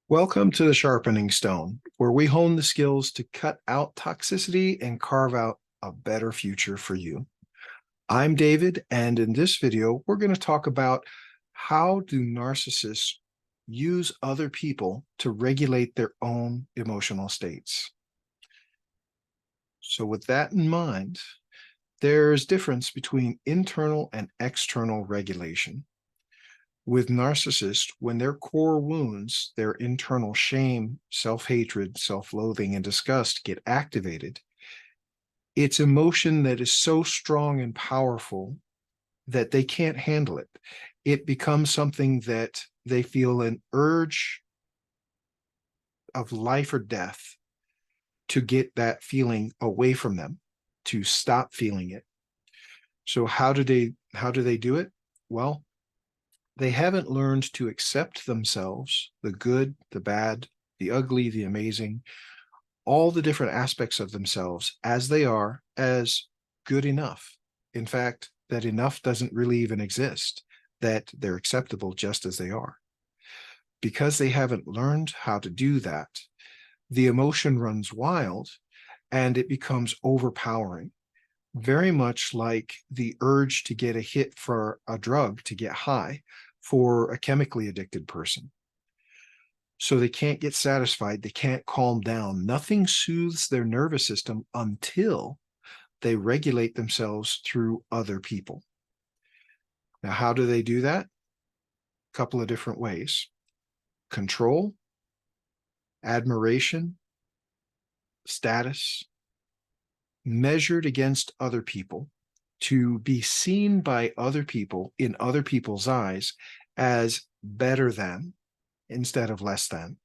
Welcome to the Sharpening Stone, where we hone the skills to cut out toxicity and carve out a better future for you. I'm David, and in this video, we're going to talk about how do narcissists use other people to regulate their own emotional states. So with that in mind, there's difference between internal and external regulation. With narcissists, when their core wounds, their internal shame, self-hatred, self-loathing, and disgust get activated, it's emotion that is so strong and powerful that they can't handle it. It becomes something that they feel an urge of life or death to get that feeling away from them, to stop feeling it. So how do they do it? Well, they haven't learned to accept themselves, the good, the bad, the ugly, the amazing, all the different aspects of themselves as they are, as good enough. In fact, that enough doesn't really even exist, that they're acceptable just as they are. Because they haven't learned how to do that, the emotion runs wild and it becomes overpowering. Very much like the urge to get a hit for a drug to get high for a chemically addicted person. So they can't get satisfied. They can't calm down. Nothing soothes their nervous system until they regulate themselves through other people. Now, how do they do that? A couple of different ways. Control, admiration, status, measured against other people, to be seen by other people in other people's eyes as better than instead of less than.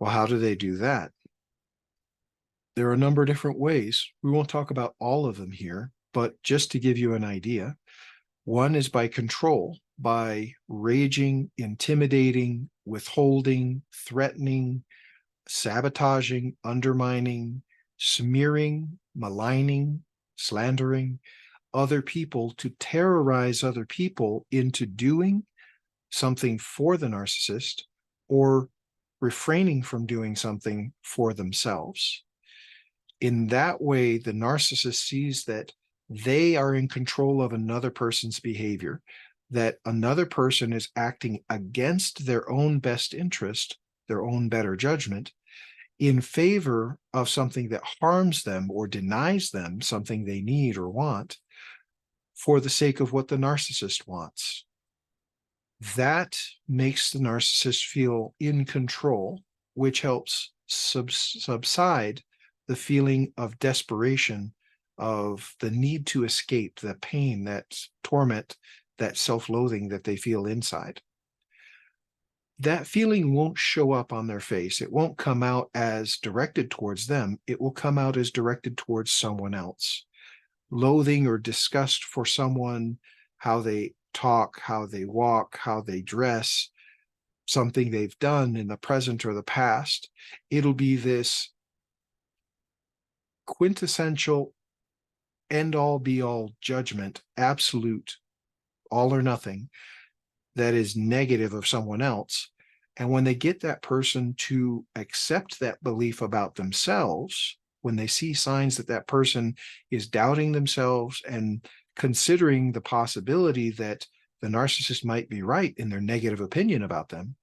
Well, how do they do that? There are a number of different ways. We won't talk about all of them here, but just to give you an idea, one is by control, by raging, intimidating, withholding, threatening, sabotaging, undermining, smearing, maligning, slandering other people, to terrorize other people into doing something for the narcissist or refraining from doing something for themselves. In that way, the narcissist sees that they are in control of another person's behavior, that another person is acting against their own best interest, their own better judgment, in favor of something that harms them or denies them something they need or want for the sake of what the narcissist wants. That makes the narcissist feel in control, which helps subside the feeling of desperation, of the need to escape, the pain, that torment, that self-loathing that they feel inside. That feeling won't show up on their face. It won't come out as directed towards them. It will come out as directed towards someone else. Loathing or disgust for someone, how they talk, how they walk, how they dress, something they've done in the present or the past. It'll be this quintessential end-all be-all judgment, absolute, all or nothing, that is negative of someone else. And when they get that person to accept that belief about themselves, when they see signs that that person is doubting themselves and considering the possibility that the narcissist might be right in their negative opinion about them,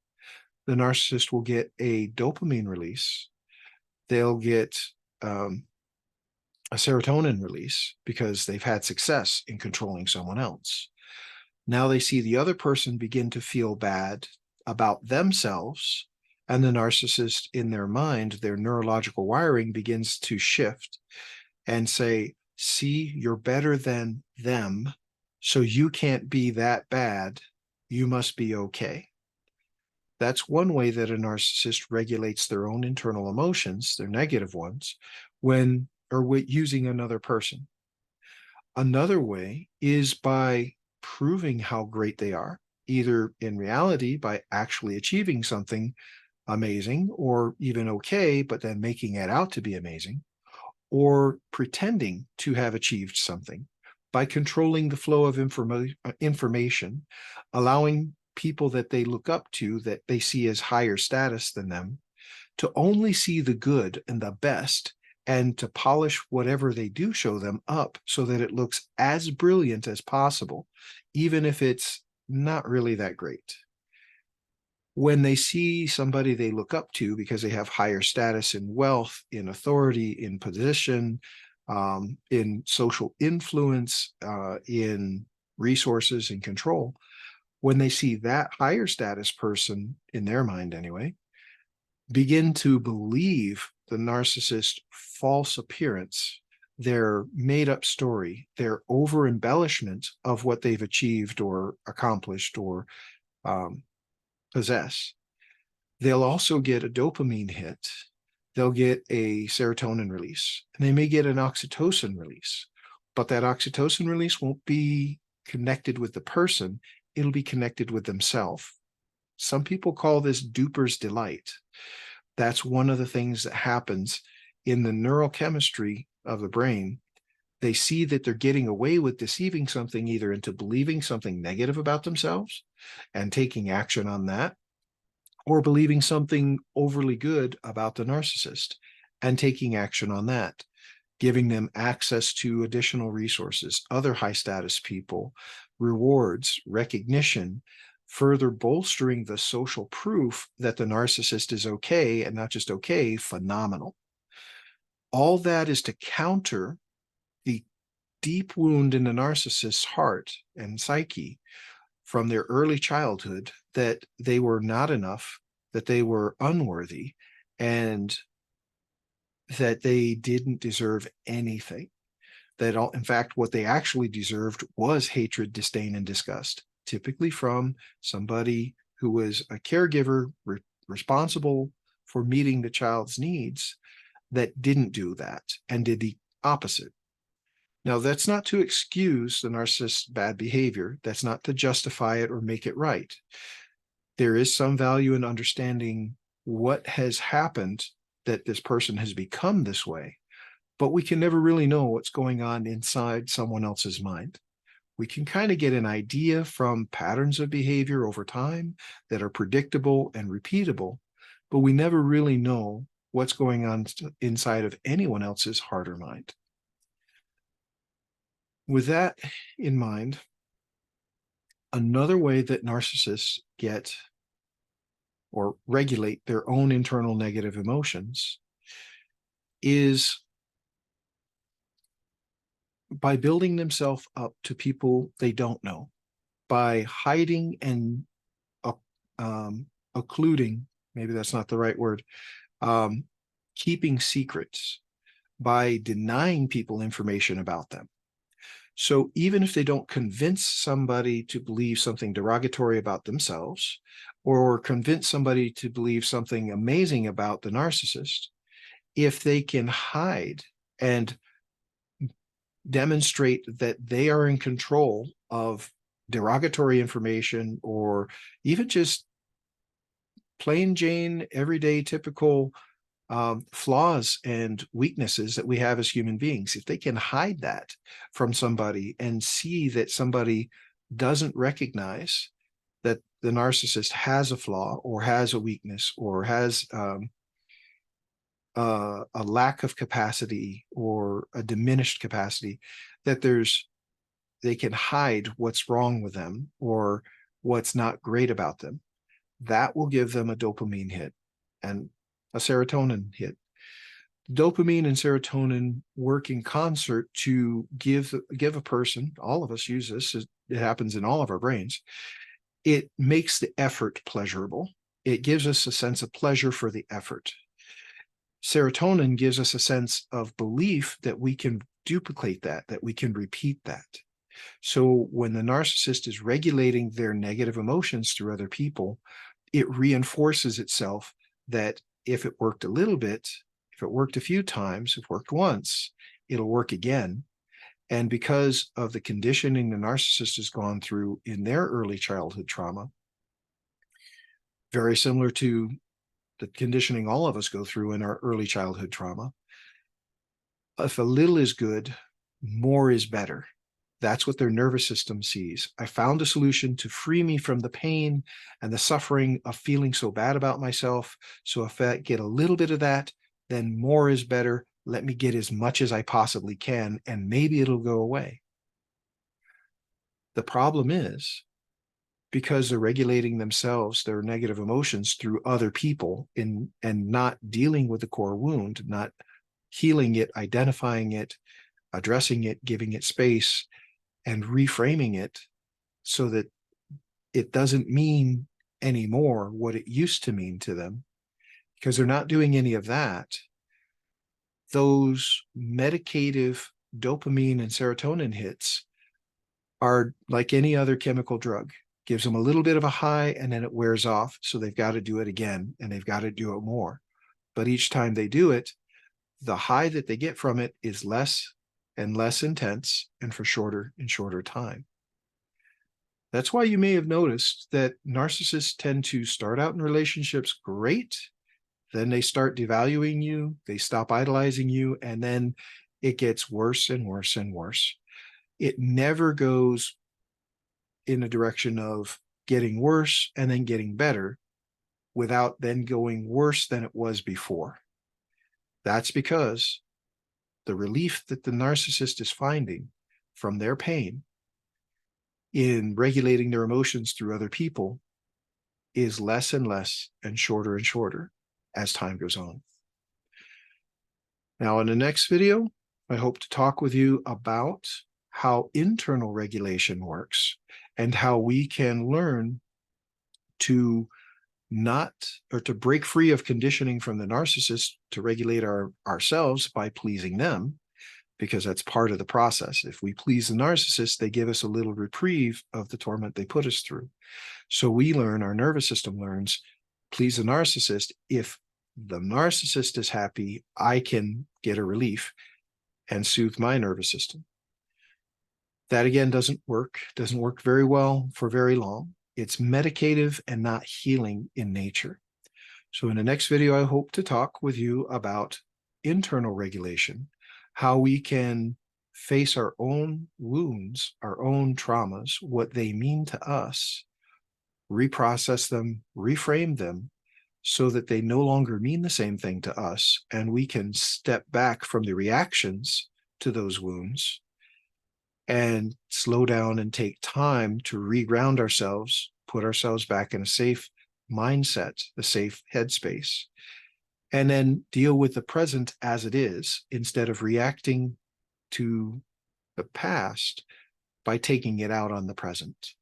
the narcissist will get a dopamine release. They'll get a serotonin release because they've had success in controlling someone else. Now they see the other person begin to feel bad about themselves, and the narcissist, in their mind, their neurological wiring begins to shift and say, see, you're better than them, so you can't be that bad. You must be okay. That's one way that a narcissist regulates their own internal emotions, their negative ones, when or using another person. Another way is by proving how great they are, either in reality by actually achieving something amazing or even okay, but then making it out to be amazing, or pretending to have achieved something by controlling the flow of information, allowing people that they look up to, that they see as higher status than them, to only see the good and the best, and to polish whatever they do show them up so that it looks as brilliant as possible, even if it's not really that great. When they see somebody they look up to because they have higher status in wealth, in authority, in position, in social influence, in resources and control, when they see that higher status person, in their mind anyway, begin to believe the narcissist's false appearance, their made-up story, their over-embellishment of what they've achieved or accomplished or possess, they'll also get a dopamine hit. They'll get a serotonin release, and they may get an oxytocin release, but that oxytocin release won't be connected with the person. It'll be connected with themselves. Some people call this duper's delight. That's one of the things that happens in the neurochemistry of the brain. They see that they're getting away with deceiving something, either into believing something negative about themselves and taking action on that, or believing something overly good about the narcissist and taking action on that, giving them access to additional resources, other high status people, rewards, recognition, further bolstering the social proof that the narcissist is okay, and not just okay, phenomenal. All that is to counter the deep wound in the narcissist's heart and psyche from their early childhood, that they were not enough, that they were unworthy, and that they didn't deserve anything. That all, in fact, what they actually deserved was hatred, disdain, and disgust, typically from somebody who was a caregiver responsible for meeting the child's needs, that didn't do that and did the opposite. Now, that's not to excuse the narcissist's bad behavior. That's not to justify it or make it right. There is some value in understanding what has happened that this person has become this way, but we can never really know what's going on inside someone else's mind. We can kind of get an idea from patterns of behavior over time that are predictable and repeatable, but we never really know what's going on inside of anyone else's heart or mind. With that in mind, another way that narcissists get or regulate their own internal negative emotions is by building themselves up to people they don't know, by hiding and occluding, maybe that's not the right word, keeping secrets, by denying people information about them. So even if they don't convince somebody to believe something derogatory about themselves, or convince somebody to believe something amazing about the narcissist, if they can hide and demonstrate that they are in control of derogatory information, or even just plain Jane, everyday, typical flaws and weaknesses that we have as human beings, if they can hide that from somebody and see that somebody doesn't recognize that the narcissist has a flaw or has a weakness or has a lack of capacity or a diminished capacity, that they can hide what's wrong with them or what's not great about them, that will give them a dopamine hit and a serotonin hit. Dopamine and serotonin work in concert to give a person, all of us use this, it happens in all of our brains, it makes the effort pleasurable. It gives us a sense of pleasure for the effort. Serotonin gives us a sense of belief that we can duplicate that we can repeat that. So when the narcissist is regulating their negative emotions through other people, it reinforces itself that if it worked a little bit, if it worked a few times, if it worked once, it'll work again. And because of the conditioning the narcissist has gone through in their early childhood trauma, very similar to the conditioning all of us go through in our early childhood trauma, if a little is good, more is better. That's what their nervous system sees. I found a solution to free me from the pain and the suffering of feeling so bad about myself. So if I get a little bit of that, then more is better. Let me get as much as I possibly can, and maybe it'll go away. The problem is, because they're regulating themselves, their negative emotions through other people and not dealing with the core wound, not healing it, identifying it, addressing it, giving it space, and reframing it so that it doesn't mean anymore what it used to mean to them. Because they're not doing any of that, those medicative dopamine and serotonin hits are like any other chemical drug. Gives them a little bit of a high and then it wears off. So they've got to do it again and they've got to do it more. But each time they do it, the high that they get from it is less and less intense and for shorter and shorter time. That's why you may have noticed that narcissists tend to start out in relationships great, then they start devaluing you, they stop idolizing you, and then it gets worse and worse and worse. It never goes in a direction of getting worse and then getting better without then going worse than it was before. That's because the relief that the narcissist is finding from their pain in regulating their emotions through other people is less and less and shorter as time goes on. Now, in the next video, I hope to talk with you about how internal regulation works and how we can learn to to break free of conditioning from the narcissist to regulate ourselves by pleasing them, because that's part of the process. If we please the narcissist, they give us a little reprieve of the torment they put us through. So we learn, our nervous system learns, please the narcissist. If the narcissist is happy, I can get a relief and soothe my nervous system. That again doesn't work very well for very long. It's medicative and not healing in nature. So in the next video, I hope to talk with you about internal regulation, how we can face our own wounds, our own traumas, what they mean to us, reprocess them, reframe them, so that they no longer mean the same thing to us, and we can step back from the reactions to those wounds and slow down and take time to reground ourselves, put ourselves back in a safe mindset, a safe headspace, and then deal with the present as it is instead of reacting to the past by taking it out on the present.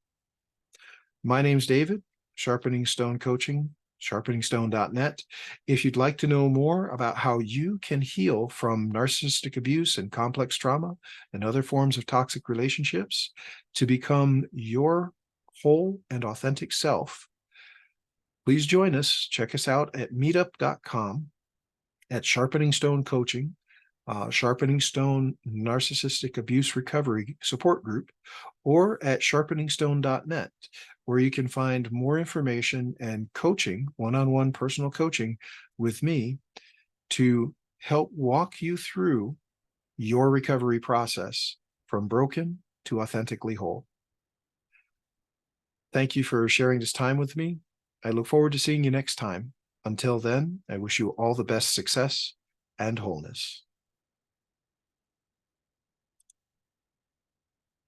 My name's David, Sharpening Stone Coaching, sharpeningstone.net. If you'd like to know more about how you can heal from narcissistic abuse and complex trauma and other forms of toxic relationships to become your whole and authentic self, please join us. Check us out at meetup.com, at Sharpening Stone Coaching, Sharpening Stone Narcissistic Abuse Recovery Support Group, or at sharpeningstone.net, where you can find more information and coaching, one-on-one personal coaching with me to help walk you through your recovery process from broken to authentically whole. Thank you for sharing this time with me. I look forward to seeing you next time. Until then, I wish you all the best success and wholeness.